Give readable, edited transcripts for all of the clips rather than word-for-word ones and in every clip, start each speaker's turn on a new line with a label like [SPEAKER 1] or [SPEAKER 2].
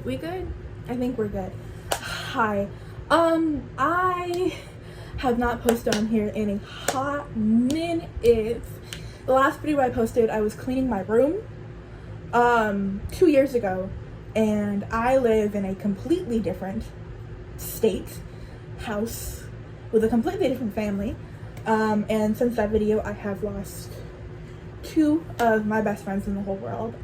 [SPEAKER 1] We good? I think we're good. Hi. I have not posted on here in a hot minute. The last video I posted, I was cleaning my room 2 years ago, and I live in a completely different state, house, with a completely different family. And since that video, I have lost two of my best friends in the whole world.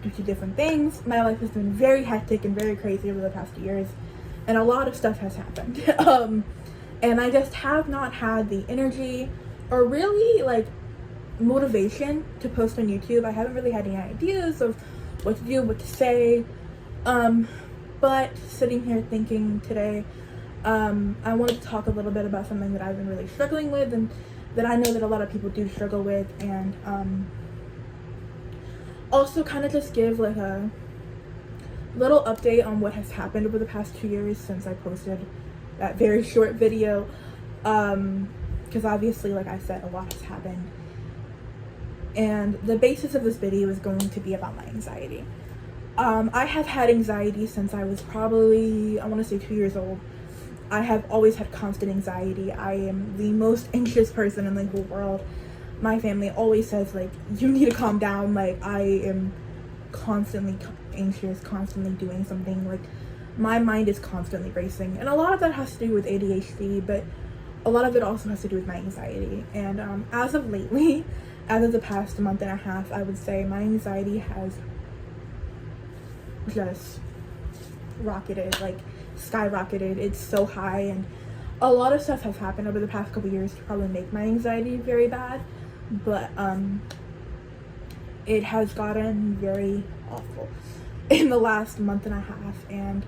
[SPEAKER 1] Due to different things. My life has been very hectic and very crazy over the past years, and a lot of stuff has happened. And I just have not had the energy or really like motivation to post on YouTube. I haven't really had any ideas of what to do, what to say. But sitting here thinking today, I wanted to talk a little bit about something that I've been really struggling with, and that I know that a lot of people do struggle with, and also kind of just give like a little update on what has happened over the past 2 years since I posted that very short video, because obviously, like I said, a lot has happened, and the basis of this video is going to be about my anxiety. I have had anxiety since I was probably, I want to say 2 years old. I have always had constant anxiety. I am the most anxious person in the whole world. My family always says, like, you need to calm down. Like, I am constantly anxious, constantly doing something. Like, my mind is constantly racing. And a lot of that has to do with ADHD, but a lot of it also has to do with my anxiety. And as of lately, as of the past month and a half, I would say my anxiety has just rocketed, like, skyrocketed. It's so high, and a lot of stuff has happened over the past couple years to probably make my anxiety very bad. But it has gotten very awful in the last month and a half, and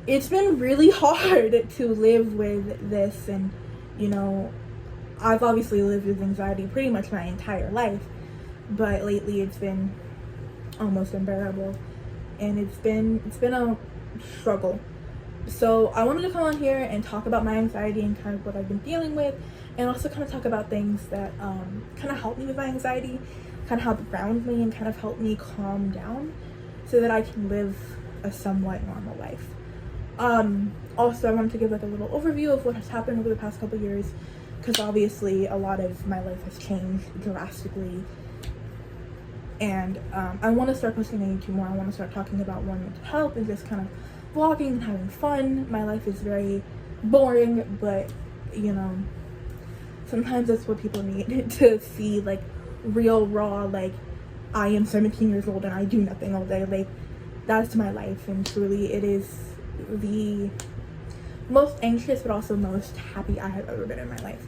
[SPEAKER 1] it's been really hard to live with this. And you know, I've obviously lived with anxiety pretty much my entire life, but lately it's been almost unbearable, and it's been a struggle. So I wanted to come on here and talk about my anxiety and kind of what I've been dealing with, and also kind of talk about things that kind of help me with my anxiety, kind of help ground me, and kind of help me calm down so that I can live a somewhat normal life. Also, I wanted to give like a little overview of what has happened over the past couple years, because obviously a lot of my life has changed drastically, and I want to start posting on YouTube more. I want to start talking about more mental health and just kind of vlogging and having fun. My life is very boring, but you know, sometimes that's what people need to see, like real, raw, like I am 17 years old and I do nothing all day. Like, that's my life, and truly it is the most anxious but also most happy I have ever been in my life,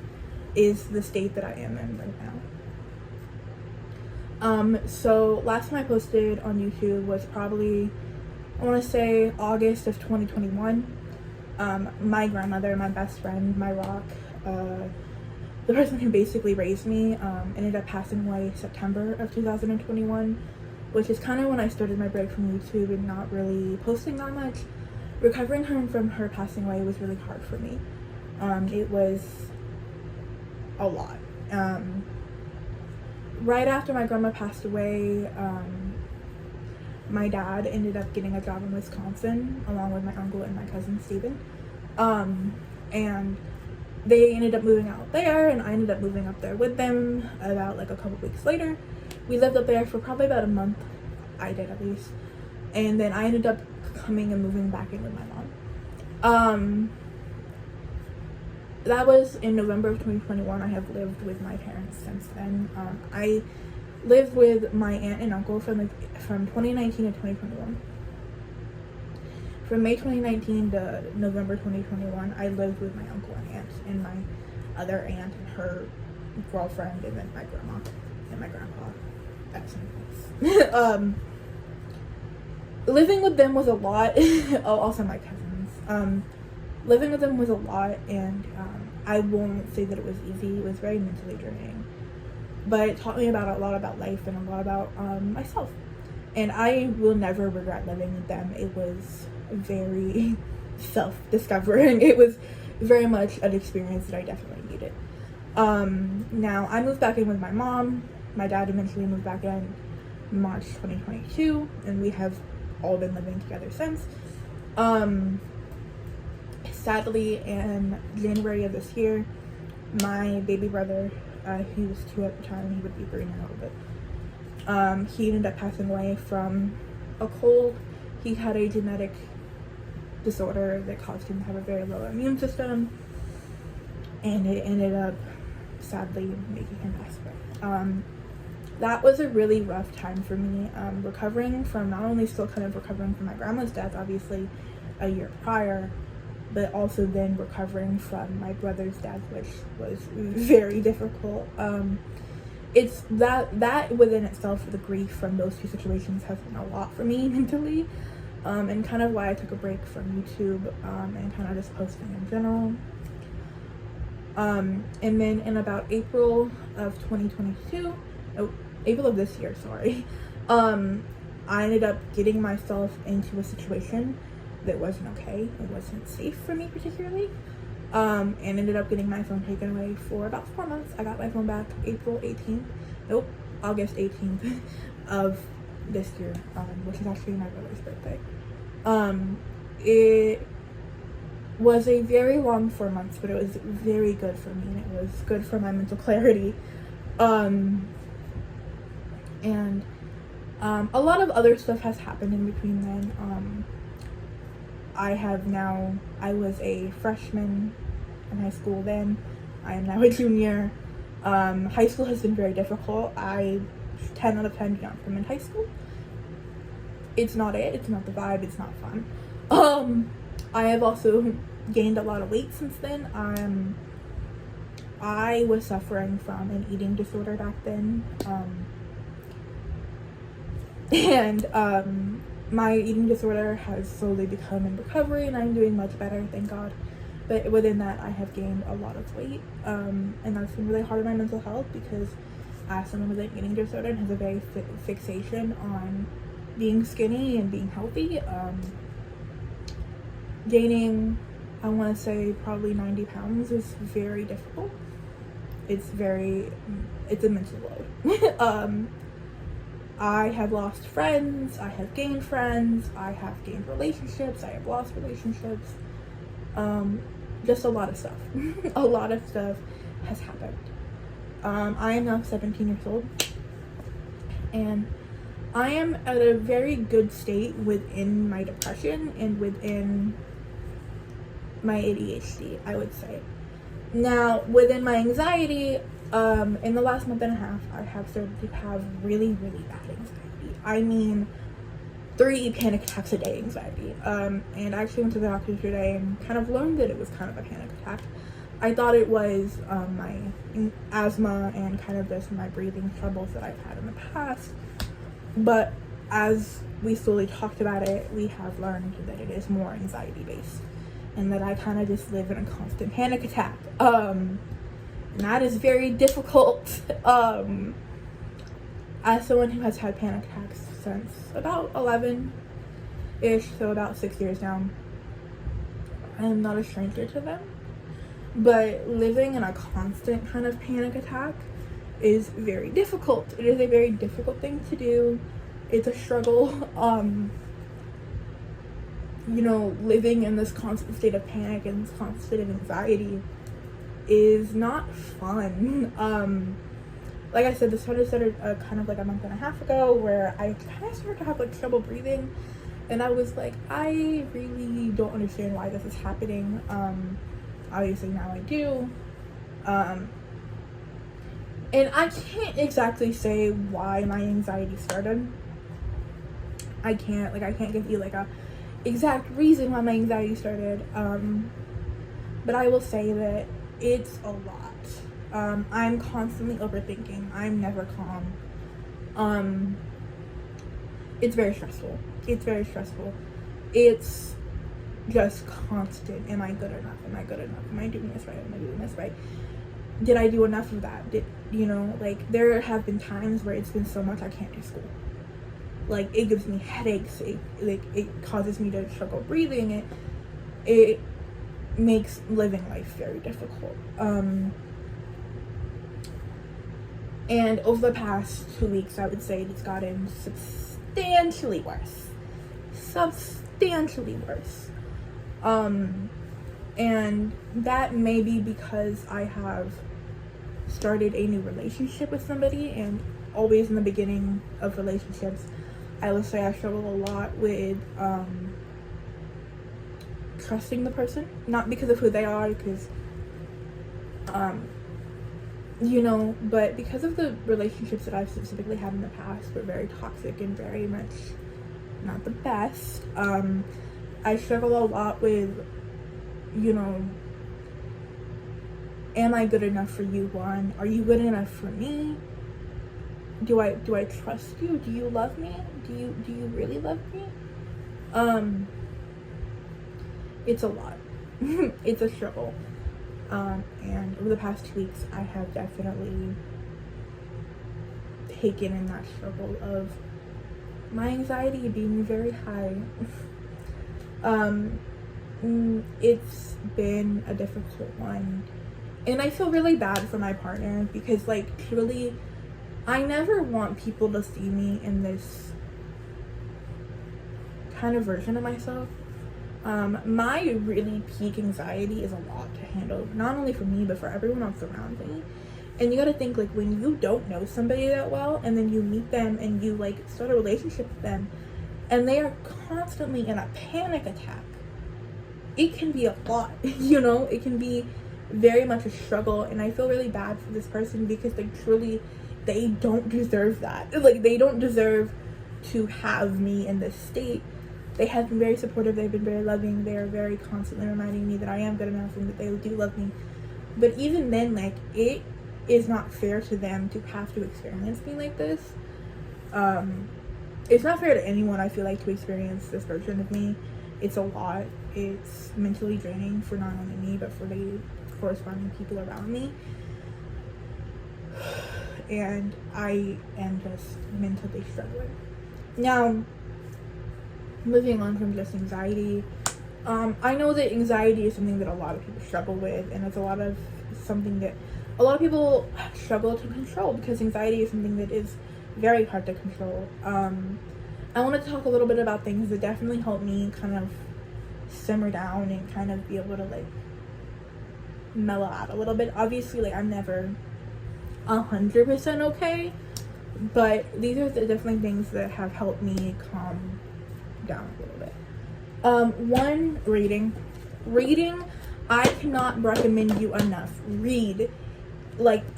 [SPEAKER 1] is the state that I am in right now. So last time I posted on YouTube was probably, I want to say, August of 2021. My grandmother, my best friend, my rock, the person who basically raised me, ended up passing away September of 2021, which is kind of when I started my break from YouTube and not really posting that much. Recovering from her passing away was really hard for me. It was a lot. Right after my grandma passed away, my dad ended up getting a job in Wisconsin along with my uncle and my cousin Steven. And they ended up moving out there, and I ended up moving up there with them about like a couple weeks later. We lived up there for probably about a month. I did, at least. And then I ended up coming and moving back in with my mom. That was in November of 2021. I have lived with my parents since then. I lived with my aunt and uncle from 2019 to 2021. From May 2019 to November 2021, I lived with my uncle and aunt, and my other aunt and her girlfriend, and then my grandma and my grandpa at some points. Living with them was a lot. Also my cousins. Living with them was a lot, and I won't say that it was easy. It was very mentally draining, but it taught me a lot about life and a lot about myself, and I will never regret living with them. It was very self-discovering. It was very much an experience that I definitely needed. Now I moved back in with my mom. My dad eventually moved back in March 2022, and we have all been living together since. Sadly, in January of this year, my baby brother, he was 2 at the time, he would be 3 now, but he ended up passing away from a cold. He had a genetic disorder that caused him to have a very low immune system, and it ended up sadly making him pass away. That was a really rough time for me, recovering from, not only still kind of recovering from my grandma's death, obviously a year prior, but also then recovering from my brother's death, which was very difficult. It's that within itself, the grief from those two situations has been a lot for me mentally, and kind of why I took a break from YouTube, and kind of just posting in general. And then in about April of 2022, April of this year, sorry, I ended up getting myself into a situation that wasn't okay. It wasn't safe for me particularly, and ended up getting my phone taken away for about 4 months. I got my phone back August 18th of this year, which is actually my brother's birthday. It was a very long 4 months, but it was very good for me, and it was good for my mental clarity. And a lot of other stuff has happened in between then. I was a freshman in high school then. I am now a junior. High school has been very difficult. 10 out of 10 do not recommend high school. It's not the vibe, it's not fun. I have also gained a lot of weight since then. I was suffering from an eating disorder back then. And my eating disorder has slowly become in recovery, and I'm doing much better, thank God. But within that, I have gained a lot of weight, and that's been really hard on my mental health, because as someone with an eating disorder and has a very fixation on being skinny and being healthy, gaining, I want to say, probably 90 pounds is very difficult. It's a mental load. I have lost friends, I have gained friends, I have gained relationships, I have lost relationships. Just a lot of stuff. A lot of stuff has happened. I am now 17 years old, and I am at a very good state within my depression and within my ADHD, I would say. Now, within my anxiety, in the last month and a half, I have started to have really, really bad anxiety. I mean, 3 panic attacks a day anxiety. And I actually went to the doctor today and kind of learned that it was kind of a panic attack. I thought it was my asthma and kind of just my breathing troubles that I've had in the past. But as we slowly talked about it, we have learned that it is more anxiety based, and that I kind of just live in a constant panic attack. And that is very difficult. As someone who has had panic attacks since about 11-ish, so about 6 years now, I am not a stranger to them. But living in a constant kind of panic attack is very difficult. It is a very difficult thing to do. It's a struggle. Living in this constant state of panic and this constant state of anxiety is not fun. Like I said, this started kind of like a month and a half ago, where I kind of started to have like trouble breathing, and I was like, I really don't understand why this is happening. Obviously now I do. And I can't exactly say why my anxiety started. I can't give you like a exact reason why my anxiety started. But I will say that it's a lot. I'm constantly overthinking. I'm never calm. It's very stressful. It's just constant. Am I good enough? Am I doing this right? Am I doing this right? Did I do enough of that? There have been times where it's been so much I can't do school. Like, it gives me headaches. It causes me to struggle breathing. It makes living life very difficult. And over the past 2 weeks, I would say it's gotten substantially worse. substantially worse. And that may be because I have started a new relationship with somebody, and always in the beginning of relationships, I would say I struggle a lot with trusting the person, not because of who they are, because but because of the relationships that I've specifically had in the past were very toxic and very much not the best. I struggle a lot with, am I good enough for you? One, are you good enough for me? Do I trust you? Do you love me? Do you really love me? It's a lot. It's a struggle. And over the past 2 weeks, I have definitely taken in that struggle of my anxiety being very high. It's been a difficult one, and I feel really bad for my partner because, truly, I never want people to see me in this kind of version of myself. My really peak anxiety is a lot to handle, not only for me, but for everyone else around me. And you gotta think, when you don't know somebody that well, and then you meet them and you, start a relationship with them, and they are constantly in a panic attack, it can be a lot, It can be very much a struggle, and I feel really bad for this person because, they don't deserve that. They don't deserve to have me in this state. They have been very supportive, they've been very loving, they're very constantly reminding me that I am good enough and that they do love me. But even then, it is not fair to them to have to experience me like this. It's not fair to anyone, I feel to experience this version of me. It's a lot. It's mentally draining for not only me, but for the corresponding people around me. And I am just mentally struggling. Now, moving on from just anxiety, I know that anxiety is something that a lot of people struggle with, and it's something that a lot of people struggle to control, because anxiety is something that is very hard to control. I want to talk a little bit about things that definitely help me kind of simmer down and kind of be able to mellow out a little bit. Obviously, I'm never 100% okay, but these are definitely things that have helped me calm down a little bit. One, reading. I cannot recommend you enough. Read.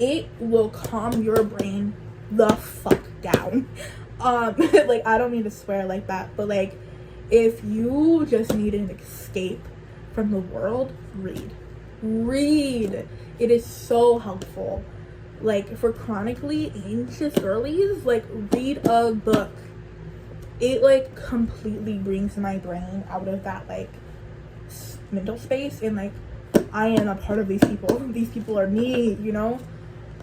[SPEAKER 1] It will calm your brain the fuck down. I don't mean to swear like that, but if you just need an escape from the world, read. It is so helpful. For chronically anxious girlies, read a book. It completely brings my brain out of that mental space, and I am a part of these people. These people are me,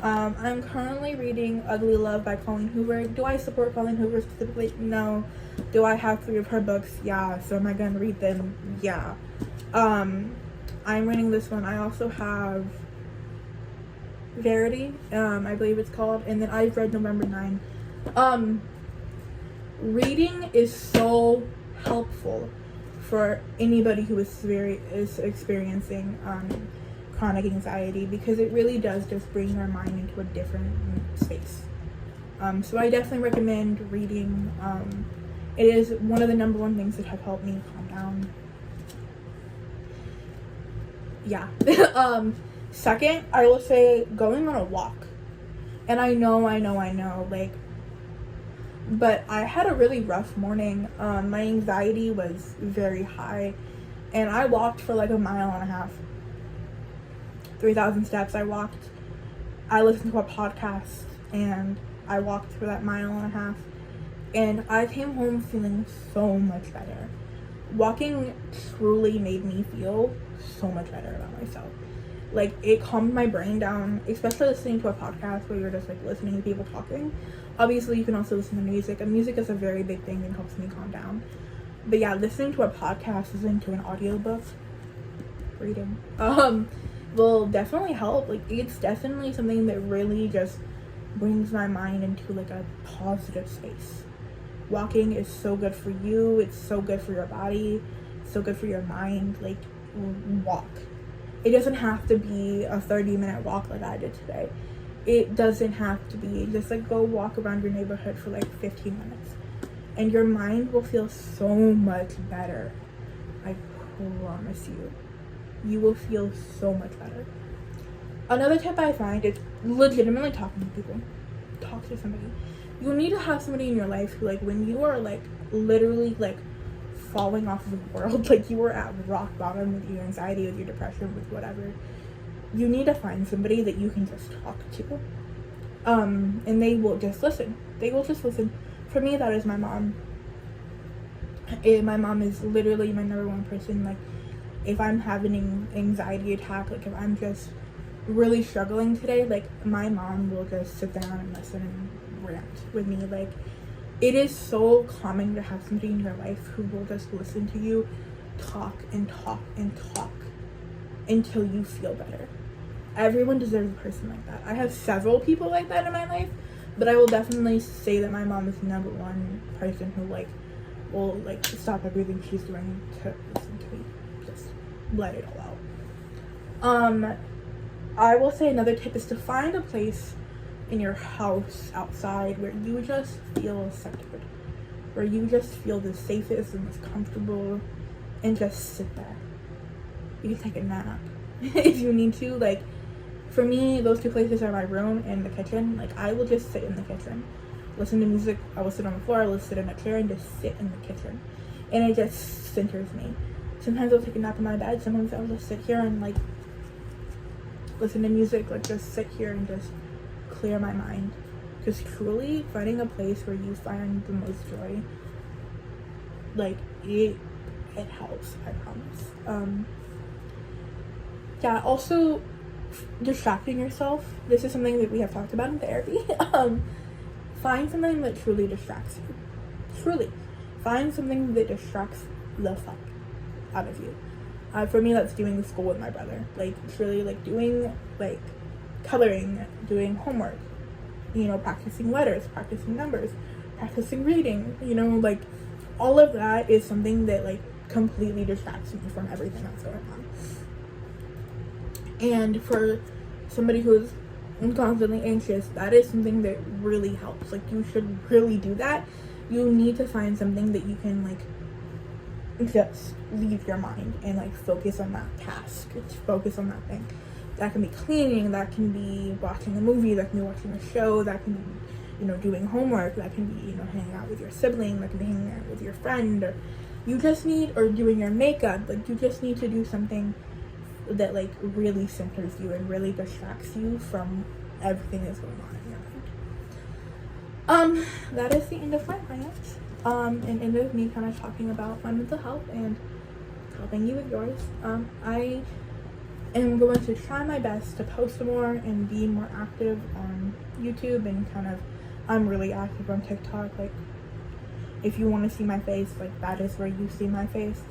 [SPEAKER 1] I'm currently reading Ugly Love by Colleen Hoover. Do I support Colleen Hoover specifically? No. Do I have 3 of her books? Yeah. So am I gonna read them? Yeah. I'm reading this one. I also have Verity, I believe it's called, and then I've read November 9. Reading is so helpful for anybody who is experiencing chronic anxiety, because it really does just bring your mind into a different space. So I definitely recommend reading. It is one of the number one things that have helped me calm down. Yeah. Second, I will say going on a walk. And I know, but I had a really rough morning. My anxiety was very high, and I walked for 1.5 miles. 3,000 steps I walked. I listened to a podcast, and I walked for that 1.5 miles, and I came home feeling so much better. Walking truly made me feel so much better about myself. It calmed my brain down, especially listening to a podcast where you're just listening to people talking. Obviously, you can also listen to music, and music is a very big thing and helps me calm down. But yeah, listening to a podcast, listening to an audiobook, reading, will definitely help. It's definitely something that really just brings my mind into a positive space. walking is so good for you. It's so good for your body. It's so good for your mind. Like, walk. It doesn't have to be a 30-minute walk like I did today. It doesn't have to be. Just like go walk around your neighborhood for like 15 minutes. And your mind will feel so much better. I promise you. You will feel so much better. Another tip I find is legitimately talking to people. Talk to somebody. You need to have somebody in your life who, like, when you are like literally like falling off of the world, like you were at rock bottom with your anxiety, with your depression, with whatever, you need to find somebody that you can just talk to. And they will just listen. They will just listen. For me, that is my mom. My mom is literally my number one person. Like, if I'm having an anxiety attack, like if I'm just really struggling today, like my mom will just sit down and listen and rant with me. Like, it is so calming to have somebody in your life who will just listen to you talk and talk and talk until you feel better. Everyone deserves a person like that. I have several people like that in my life, but I will definitely say that my mom is the number one person who like will like stop everything she's doing to listen to me. Just let it all out. I will say another tip is to find a place in your house outside where you just feel centered, where you just feel the safest and most comfortable, and just sit there. You can take a nap if you need to. Like, for me, those two places are my room and the kitchen. Like, I will just sit in the kitchen, listen to music. I will sit on the floor, I will sit in a chair and just sit in the kitchen, and it just centers me. Sometimes I'll take a nap in my bed. Sometimes I'll just sit here and like listen to music, like just sit here and just clear my mind. Because truly, finding a place where you find the most joy, like it helps, I promise. Yeah, also distracting yourself. This is something that we have talked about in therapy. Find something that truly distracts you. Truly. Find something that distracts the fuck out of you. For me, that's doing school with my brother. Like, truly, like, doing, like, coloring, doing homework, you know, practicing letters, practicing numbers, practicing reading, you know, like, all of that is something that, like, completely distracts me from everything that's going on. And for somebody who is constantly anxious, that is something that really helps. Like, you should really do that. You need to find something that you can, like, just leave your mind and like focus on that task, focus on that thing. That can be cleaning, that can be watching a movie, that can be watching a show, that can be, you know, doing homework, that can be, you know, hanging out with your sibling, that can be hanging out with your friend, or you just need, or doing your makeup. Like, you just need to do something that like really centers you and really distracts you from everything that's going on in your mind. That is the end of my rant. And end of me kind of talking about my mental health and helping you with yours. I am going to try my best to post more and be more active on YouTube, and kind of, I'm really active on TikTok. Like, if you want to see my face, like, that is where you see my face.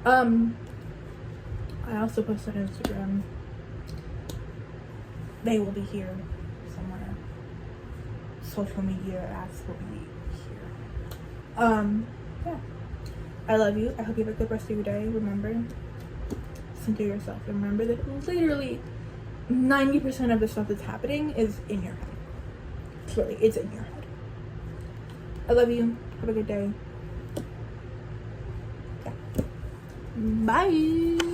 [SPEAKER 1] I also post on Instagram. They will be here somewhere. Social media apps will be here. Yeah. I love you. I hope you have a good rest of your day. Remember, center yourself. And remember that literally 90% of the stuff that's happening is in your head. Truly, it's in your head. I love you. Have a good day. Yeah. Bye.